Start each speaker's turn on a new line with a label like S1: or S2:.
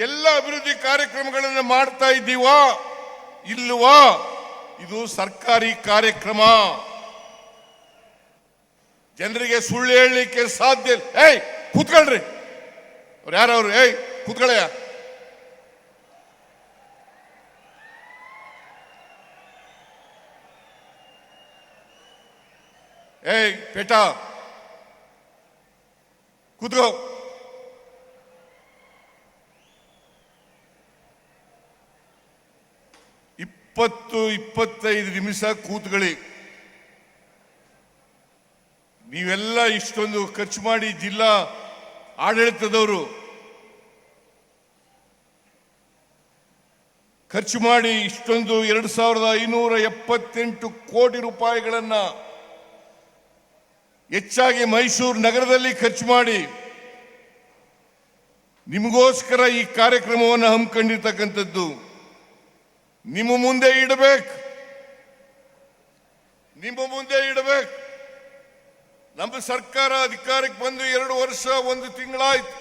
S1: ಎಲ್ಲ ಅಭಿವೃದ್ಧಿ ಕಾರ್ಯಕ್ರಮಗಳನ್ನು ಮಾಡ್ತಾ ಇದ್ದೀವಾ ಇಲ್ವಾ? ಇದು ಸರ್ಕಾರಿ ಕಾರ್ಯಕ್ರಮ. ಜನರಿಗೆ ಸುಳ್ಳು ಹೇಳಲಿಕ್ಕೆ ಸಾಧ್ಯ ಇಲ್ಲ. ಏಯ್ ಕೂತ್ಕೊಳ್ರಿ, ಅವ್ರು ಯಾರವ್ರು? ಏಯ್ ಕೂತ್ಕೊಳ್ಳಯ್ಯ. ಏಯ್ ಪೇಟಾ ಕೂತ್ಕೋ. ಇಪ್ಪತ್ತು 25 ನಿಮಿಷ ಕೂತ್ಕೊಳ್ಳಿ. ನೀವೆಲ್ಲ ಇಷ್ಟೊಂದು ಖರ್ಚು ಮಾಡಿ, ಜಿಲ್ಲಾ ಆಡಳಿತದವರು ಖರ್ಚು ಮಾಡಿ ಇಷ್ಟೊಂದು 2578 ಕೋಟಿ ರೂಪಾಯಿಗಳನ್ನ ಹೆಚ್ಚಾಗಿ ಮೈಸೂರು ನಗರದಲ್ಲಿ ಖರ್ಚು ಮಾಡಿ ನಿಮಗೋಸ್ಕರ ಈ ಕಾರ್ಯಕ್ರಮವನ್ನು ಹಮ್ಮಿಕೊಂಡಿರ್ತಕ್ಕಂಥದ್ದು. ನಿಮ್ಮ ಮುಂದೆ ಇಡಬೇಕು. ನಮ್ಮ ಸರ್ಕಾರ ಅಧಿಕಾರಕ್ಕೆ ಬಂದು 2 ವರ್ಷ 1 ತಿಂಗಳಾಯ್ತು.